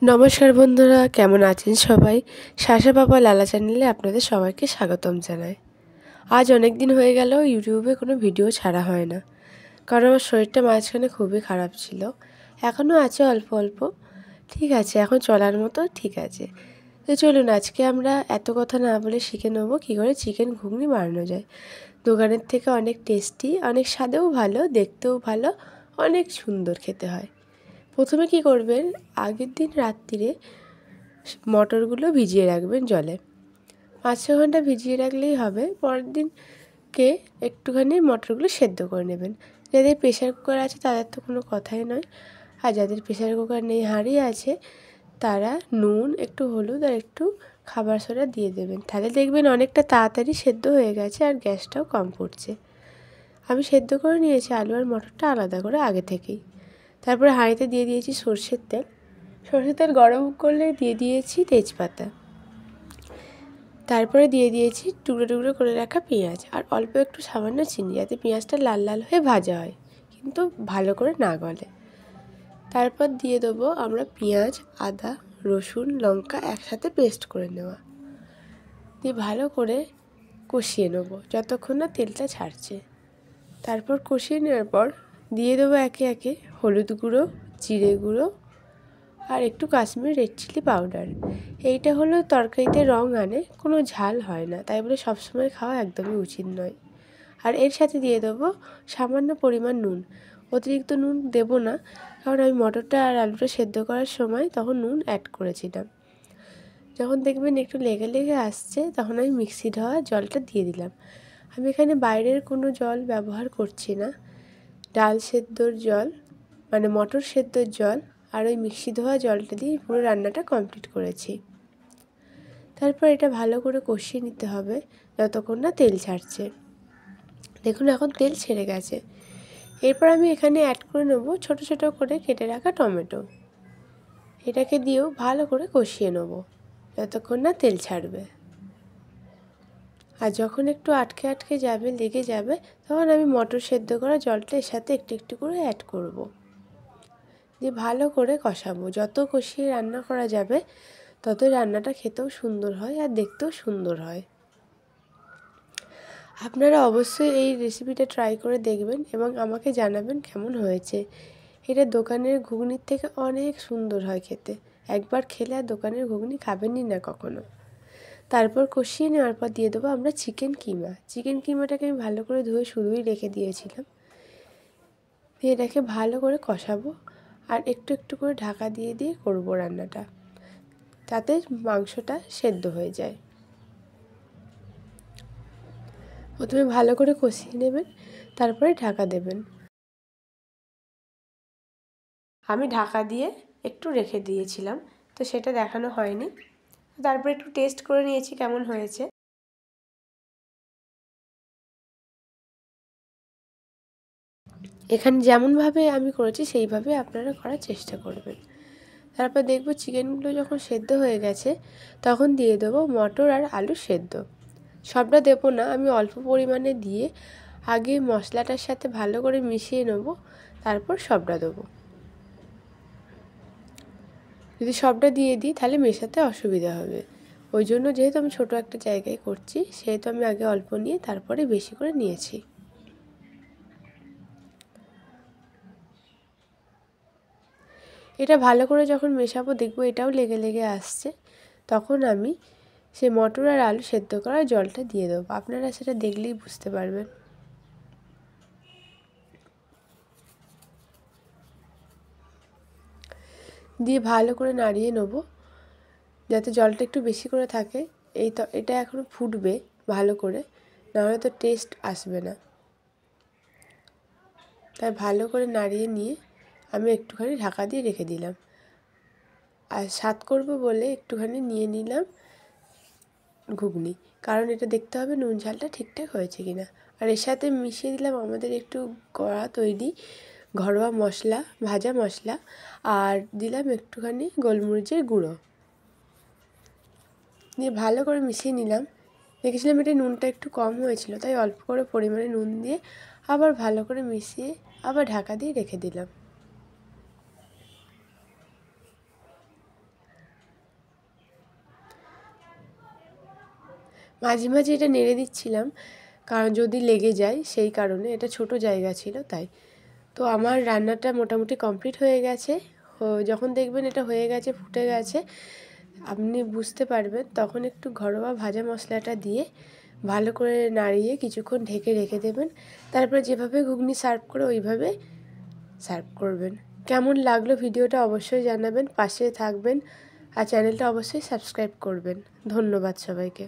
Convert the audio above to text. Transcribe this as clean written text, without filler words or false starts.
নমস্কার বন্ধুরা, কেমন আছেন সবাই? শাশা বাবা লালা চ্যানেলে আপনাদের সবাইকে স্বাগতম জানাই। আজ অনেক দিন হয়ে গেল ইউটিউবে কোনো ভিডিও ছাড়া হয় না, কারণ আমার শরীরটা মাঝখানে খুবই খারাপ ছিল। এখনও আছে অল্প অল্প, ঠিক আছে, এখন চলার মতো ঠিক আছে। তো চলুন আজকে আমরা এত কথা না বলে শিখে নেব কী করে চিকেন ঘুগনি বানানো যায়। দোকানের থেকে অনেক টেস্টি, অনেক স্বাদেও ভালো, দেখতেও ভালো, অনেক সুন্দর খেতে হয়। প্রথমে কি করবেন, আগের দিন রাত্রিরে মটরগুলো ভিজিয়ে রাখবেন জলে। 5-6 ঘন্টা ভিজিয়ে রাখলেই হবে। পরের দিনকে একটুখানি মটরগুলো সেদ্ধ করে নেবেন। যাদের প্রেশার কুকার আছে তাদের তো কোনো কথাই নয়, আর যাদের প্রেশার কুকার নেই, হাঁড়ি আছে, তারা নুন, একটু হলুদ আর একটু খাবার সোডা দিয়ে দেবেন। তাহলে দেখবেন অনেকটা তাড়াতাড়ি সেদ্ধ হয়ে গেছে আর গ্যাসটাও কম পড়ছে। আমি সেদ্ধ করে নিয়েছি আলু আর মটরটা আলাদা করে আগে থেকেই। তারপরে হাঁড়িতে দিয়ে দিয়েছি সর্ষের তেল। সর্ষের তেল গরম করলে দিয়ে দিয়েছি তেজপাতা। তারপরে দিয়ে দিয়েছি টুকরো টুকরো করে রাখা পেঁয়াজ আর অল্প একটু সামান্য চিনি, যাতে পেঁয়াজটা লাল লাল হয়ে ভাজা হয়, কিন্তু ভালো করে না গলে। তারপর দিয়ে দেবো আমরা পেঁয়াজ, আদা, রসুন, লঙ্কা একসাথে পেস্ট করে নেওয়া, দিয়ে ভালো করে কষিয়ে নেবো যতক্ষণ না তেলটা ছাড়ছে। তারপর কষিয়ে নেওয়ার পর দিয়ে দেবো একে একে হলুদ গুঁড়ো, জিরে গুঁড়ো আর একটু কাশ্মীরি রেড চিলি পাউডার। এইটা হলো তরকারিতে রং আনে, কোনো ঝাল হয় না, তাই বলে সবসময় খাওয়া একদমই উচিত নয়। আর এর সাথে দিয়ে দেবো সামান্য পরিমাণ নুন। অতিরিক্ত নুন দেব না, কারণ আমি মটরটা আর আলুটা সেদ্ধ করার সময় তখন নুন অ্যাড করেছিলাম। যখন দেখবেন একটু লেগে লেগে আসছে, তখন আমি মিক্সি ধোয়া জলটা দিয়ে দিলাম। আমি এখানে বাইরের কোনো জল ব্যবহার করছি না, ডাল সেদ্ধর জল, মানে মটর সেদ্ধর জল আর ওই মিক্সি ধোয়া জলটা দিয়ে পুরো রান্নাটা কমপ্লিট করেছি। তারপর এটা ভালো করে কষিয়ে নিতে হবে যতক্ষণ না তেল ছাড়ছে। দেখুন এখন তেল ছেড়ে গেছে। এরপর আমি এখানে অ্যাড করে নেবো ছোটো ছোটো করে কেটে রাখা টমেটো। এটাকে দিয়েও ভালো করে কষিয়ে নেবো যতক্ষণ না তেল ছাড়বে। আর যখন একটু আটকে আটকে যাবে, লেগে যাবে, তখন আমি মটর সেদ্ধ করা জলটা এর সাথে একটু একটু করে অ্যাড করব, দিয়ে ভালো করে কষাবো। যত কষিয়ে রান্না করা যাবে ততই রান্নাটা খেতেও সুন্দর হয় আর দেখতেও সুন্দর হয়। আপনারা অবশ্যই এই রেসিপিটা ট্রাই করে দেখবেন এবং আমাকে জানাবেন কেমন হয়েছে। এটা দোকানের ঘুগনির থেকে অনেক সুন্দর হয় খেতে। একবার খেলে আর দোকানের ঘুগনি খাবেনই না কখনো। তারপর কষিয়ে নেওয়ার পর দিয়ে দেবো আমরা চিকেন কিমা। চিকেন কিমাটাকে আমি ভালো করে ধুয়ে শুধুই রেখে দিয়েছিলাম। দিয়ে এটাকে ভালো করে কষাবো আর একটু একটু করে ঢাকা দিয়ে দিয়ে করবো রান্নাটা, তাতে মাংসটা সেদ্ধ হয়ে যায়। প্রথমে ভালো করে কষিয়ে নেবেন, তারপরে ঢাকা দেবেন। আমি ঢাকা দিয়ে একটু রেখে দিয়েছিলাম, তো সেটা দেখানো হয়নি। তারপরে একটু টেস্ট করে নিয়েছি কেমন হয়েছে। এখানে যেমনভাবে আমি করেছি সেইভাবে আপনারা করার চেষ্টা করবেন। তারপর দেখব চিকেনগুলো যখন সেদ্ধ হয়ে গেছে, তখন দিয়ে দেবো মটর আর আলু সেদ্ধ। সবটা দেবো না, আমি অল্প পরিমাণে দিয়ে আগে মশলাটার সাথে ভালো করে মিশিয়ে নেব, তারপর সবটা দেবো। যদি সবটা দিয়ে দিই তাহলে মেশাতে অসুবিধা হবে। ওই জন্য যেহেতু আমি ছোটো একটা জায়গায় করছি, সেহেতু আমি আগে অল্প নিয়ে তারপরে বেশি করে নিয়েছি। এটা ভালো করে যখন মেশাবো দেখবো এটাও লেগে লেগে আসছে, তখন আমি সে মটর আর আলু সেদ্ধ করা জলটা দিয়ে দেবো। আপনারা সেটা দেখলেই বুঝতে পারবেন। দিয়ে ভালো করে নাড়িয়ে নেবো যাতে জলটা একটু বেশি করে থাকে। এটা এখনও ফুটবে ভালো করে, নাহলে তো টেস্ট আসবে না। তাই ভালো করে নাড়িয়ে নিয়ে আমি একটুখানি ঢাকা দিয়ে রেখে দিলাম। আর স্বাদ করব বলে একটুখানি নিয়ে নিলাম ঘুগনি, কারণ এটা দেখতে হবে নুন ঝালটা ঠিকঠাক হয়েছে কি না। আর এর সাথে মিশিয়ে দিলাম আমাদের একটু কড়া তৈরি ঘরোয়া মশলা, ভাজা মশলা, আর দিলাম একটুখানি গোলমরিচের গুঁড়ো, দিয়ে ভালো করে মিশিয়ে নিলাম। দেখেছিলাম এটা নুনটা একটু কম হয়েছিল, তাই অল্প করে পরিমাণে নুন দিয়ে আবার ভালো করে মিশিয়ে আবার ঢাকা দিয়ে রেখে দিলাম। মাঝে মাঝে এটা নেড়ে দিচ্ছিলাম, কারণ যদি লেগে যায় সেই কারণে। এটা ছোট জায়গা ছিল তাই। তো আমার রান্নাটা মোটামুটি কমপ্লিট হয়ে গেছে। যখন দেখবেন এটা হয়ে গেছে, ফুটে গেছে, আপনি বুঝতে পারবেন, তখন একটু ঘরোয়া ভাজা মশলাটা দিয়ে ভালো করে নাড়িয়ে কিছুক্ষণ ঢেকে রেখে দেবেন। তারপরে যেভাবে ঘুগনি সার্ভ করে ওইভাবে সার্ভ করবেন। কেমন লাগলো ভিডিওটা অবশ্যই জানাবেন, পাশে থাকবেন আর চ্যানেলটা অবশ্যই সাবস্ক্রাইব করবেন। ধন্যবাদ সবাইকে।